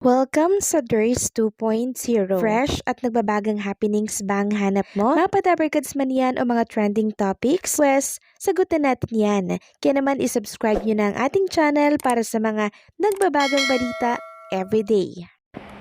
Welcome sa DRS 2.0. Fresh at nagbabagang happenings bang hanap mo? Mga padabarkads man yan o mga trending topics? Pwes, sagutin natin yan. Kaya naman isubscribe nyo na ang ating channel para sa mga nagbabagang balita everyday.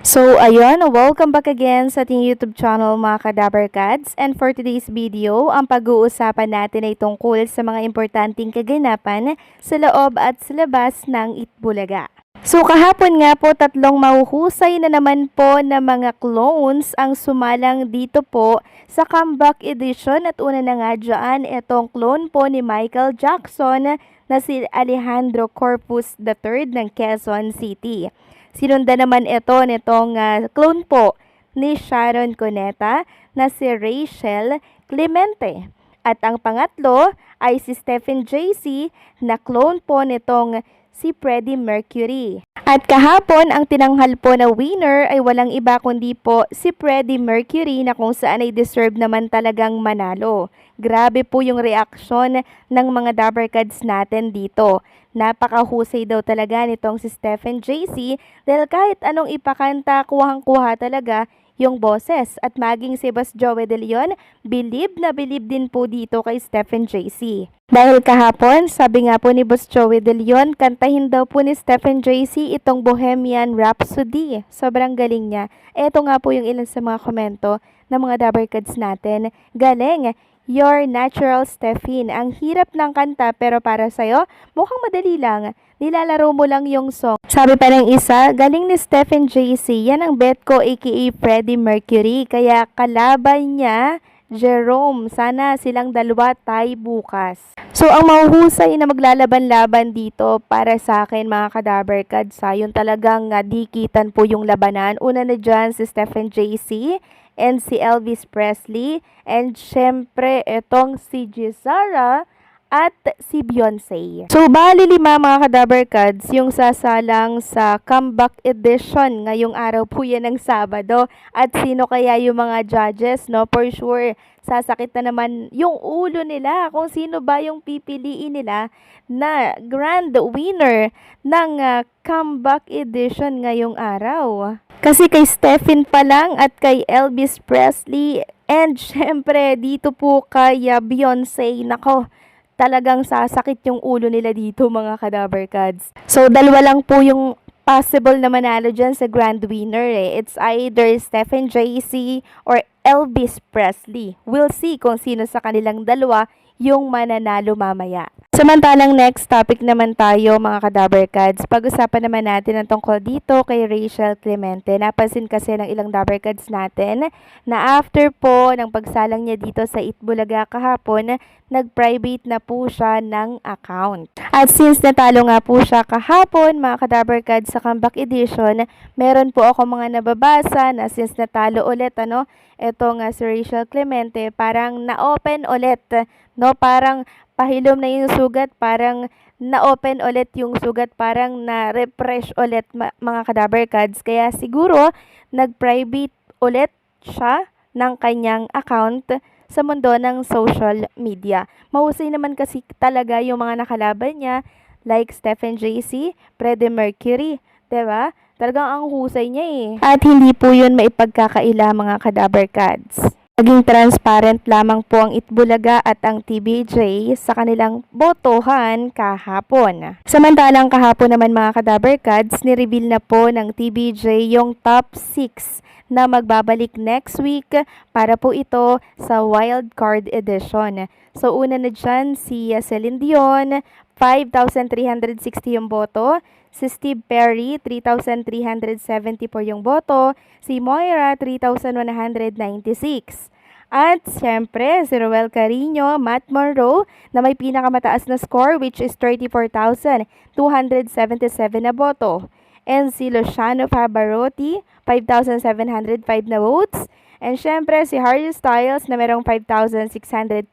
So, ayun, welcome back again sa ating YouTube channel mga Kadabarkads. And for today's video, ang pag-uusapan natin ay tungkol sa mga importanteng kaganapan sa loob at sa labas ng Itbulaga. So, kahapon nga po, tatlong mahuhusay na naman po na mga clones ang sumalang dito po sa comeback edition. At una na nga dyan, itong clone po ni Michael Jackson na si Alejandro Corpus III ng Quezon City. Sinundan naman ito nitong clone po ni Sharon Cuneta na si Rachel Clemente. At ang pangatlo ay si Stephen JC na clone po nitong si Freddie Mercury. At kahapon, ang tinanghal po na winner ay walang iba kundi po si Freddie Mercury na kung saan ay deserve naman talagang manalo. Grabe po yung reaksyon ng mga Dabarkads natin dito. Napakahusay daw talaga nitong si Stephen JC dahil kahit anong ipakanta, kuhang-kuha talaga yung boses. At maging si Boss Joey De Leon, bilib na bilib din po dito kay Stephen JC. Dahil kahapon, sabi nga po ni Boss Joey De Leon, kantahin daw po ni Stephen JC itong Bohemian Rhapsody. Sobrang galing niya. Eto nga po yung ilan sa mga komento ng mga Dabarkads natin. Galing! Your natural Stephen. Ang hirap ng kanta pero para sa'yo, mukhang madali lang. Nilalaro mo lang yung song. Sabi pa ng isa, galing ni Stephen JC. Yan ang bet ko aka Freddie Mercury. Kaya kalaban niya, Jerome. Sana silang dalawa tayo bukas. So, ang mahuhusay na maglalaban-laban dito para sa akin mga Kadabarkads, yun talagang dikitan po yung labanan. Una na dyan si Stephen JC and si Elvis Presley and syempre etong si Gisara at si Beyonce. So, bali 5 mga Kadabarkads yung sasalang sa comeback edition ngayong araw po yan ng Sabado. At sino kaya yung mga judges, no? For sure, sasakit na naman yung ulo nila kung sino ba yung pipiliin nila na grand winner ng comeback edition ngayong araw. Kasi kay Stephen pa lang at kay Elvis Presley and syempre dito po kay Beyonce, nako, talagang sasakit yung ulo nila dito mga Kadabarkads. So, dalawa lang po yung possible na manalo dyan sa grand winner eh. It's either Stephen JC or Elvis Presley. We'll see kung sino sa kanilang dalawa yung mananalo mamaya. Samantalang next topic naman tayo mga Kadabarkads. Pag-usapan naman natin ang tungkol dito kay Rachel Clemente. Napansin kasi ng ilang Dabarkads natin na after po ng pagsalang niya dito sa Itbulaga kahapon, nag-private na po siya ng account. At since natalo nga po siya kahapon mga Kadabarkads sa comeback edition, meron po ako mga nababasa na since natalo ulit etong si Rachel Clemente, parang na-open ulit, no? Parang pahilom na yung sugat, parang na-open ulit yung sugat, parang na-refresh ulit mga Kadabarkads. Kaya siguro, nag-private ulit siya ng kanyang account sa mundo ng social media. Mahusay naman kasi talaga yung mga nakalaban niya, like Stephen JC, Freddie Mercury, diba? Talagang ang husay niya eh. At hindi po yun maipagkakaila mga Kadabarkads. Naging transparent lamang po ang Itbulaga at ang TBJ sa kanilang botohan kahapon. Samantalang kahapon naman mga Kadabarkads, ni-reveal na po ng TBJ yung top 6 na magbabalik next week para po ito sa Wild Card Edition. So una na dyan si Celine Dion, 5,360 yung boto. Si Steve Perry, 3,374 yung boto. Si Moira, 3,196. At siyempre, si Roel Carino, Matt Monroe, na may pinakamataas na score which is 34,277 na boto. And si Luciano Pavarotti, 5,705 na votes. And syempre, si Harry Styles na merong 5,629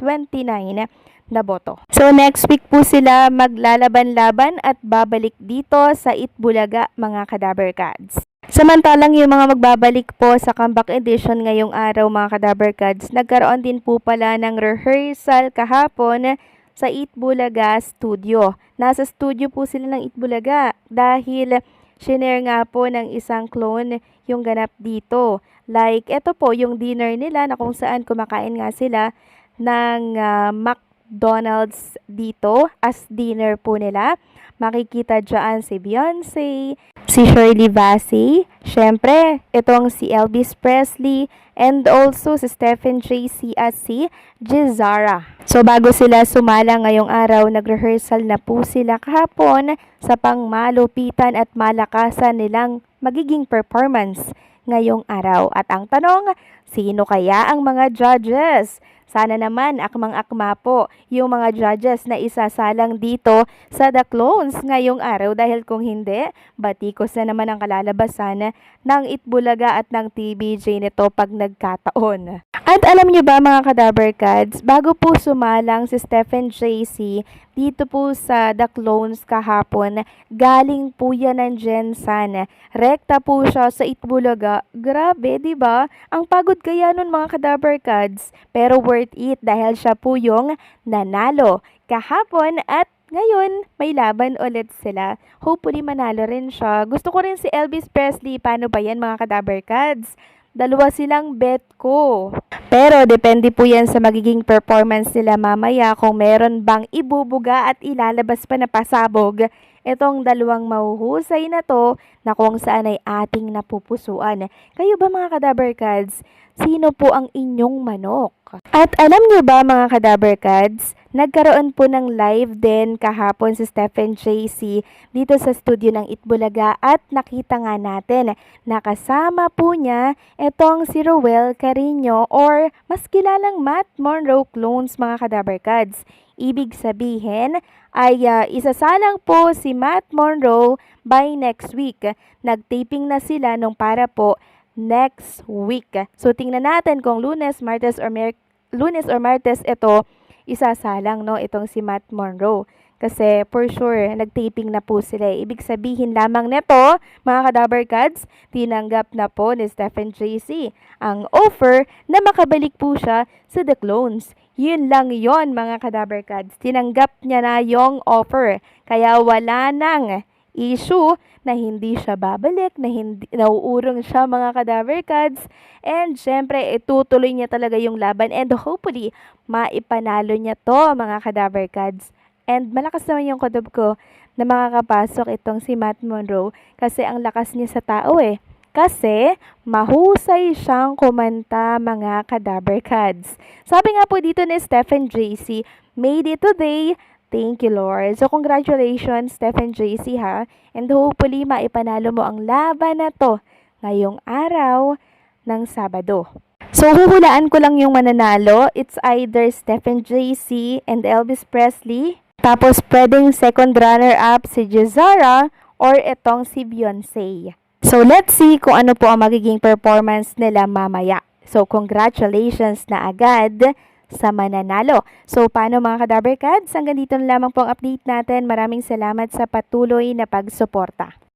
na boto. So next week po sila maglalaban-laban at babalik dito sa Itbulaga mga Kadabarkads. Samantalang yung mga magbabalik po sa comeback edition ngayong araw mga Kadabarkads, nagkaroon din po pala ng rehearsal kahapon sa Itbulaga Studio. Nasa studio po sila ng Itbulaga dahil Shinare nga po ng isang clone yung ganap dito. Like, ito po yung dinner nila na kung saan kumakain nga sila ng McDonald's dito as dinner po nila. Makikita dyan si Beyonce, si Shirley Bassey, syempre, itong si Elvis Presley, and also si Stephen Tracy at si Jizara. So bago sila sumala ngayong araw, nag-rehearsal na po sila kahapon sa pangmalupitan at malakasan nilang magiging performance ngayong araw. At ang tanong, sino kaya ang mga judges? Sana naman akmang-akma po yung mga judges na isasalang dito sa The Clones ngayong araw dahil kung hindi, batikos na naman ang kalalabasan ng Itbulaga at ng TVJ nito pag nagkataon. At alam niyo ba mga Kadabarkads, bago po sumalang si Stephen Tracy dito po sa The Clones kahapon, galing po yan ng Jensan. Rekta po siya sa Itbulaga. Grabe, di ba? Ang pagod kaya nun mga Kadabarkads, pero worth it dahil siya po yung nanalo kahapon at ngayon, may laban ulit sila. Hopefully, manalo rin siya. Gusto ko rin si Elvis Presley. Paano ba yan mga Kadabarkads? Dalawa silang bet ko. Pero depende po yan sa magiging performance nila mamaya kung meron bang ibubuga at ilalabas pa na pasabog itong dalawang mahuhusay na to na kung saan ay ating napupusuan. Kayo ba mga Kadabarkads? Sino po ang inyong manok? At alam niyo ba mga Kadabarkads, nagkaroon po ng live din kahapon si Stephen Tracy dito sa studio ng Itbulaga at nakita nga natin na kasama po niya itong si Roel Carino or mas kilalang Matt Monroe clones mga Kadabarkads. Ibig sabihin ay isasalang po si Matt Monroe by next week. Nagtaping na sila nung para po next week. So tingnan natin kung Lunes, Martes or Martes ito isasalang no itong si Matt Monroe. Kasi for sure, nagtaping na po sila. Ibig sabihin lamang nito, mga Kadabarkads, tinanggap na po ni Stephen Tracy ang offer na makabalik po siya sa The Clones. Yun lang yon mga Kadabarkads. Tinanggap niya na yung offer. Kaya wala nang issue na hindi siya babalik, na hindi nauurong siya mga Kadabarkads. And syempre, itutuloy niya talaga yung laban and hopefully, maipanalo niya to mga Kadabarkads. And malakas naman yung kutob ko na makakapasok itong si Matt Monroe kasi ang lakas niya sa tao eh. Kasi mahusay siyang kumanta mga Kadabarkads. Sabi nga po dito ni Stephen Tracy, made it today. Thank you, Lord. So, congratulations, Stephen Tracy, ha? And hopefully, maipanalo mo ang laban na to ngayong araw ng Sabado. So, huhulaan ko lang yung mananalo. It's either Stephen Tracy and Elvis Presley. Tapos, pwedeng second runner-up si Jizara or itong si Beyonce. So, let's see kung ano po ang magiging performance nila mamaya. So, congratulations na agad sa mananalo. So, paano mga Kadabarkads? Hanggang dito na lamang po ang update natin. Maraming salamat sa patuloy na pagsuporta.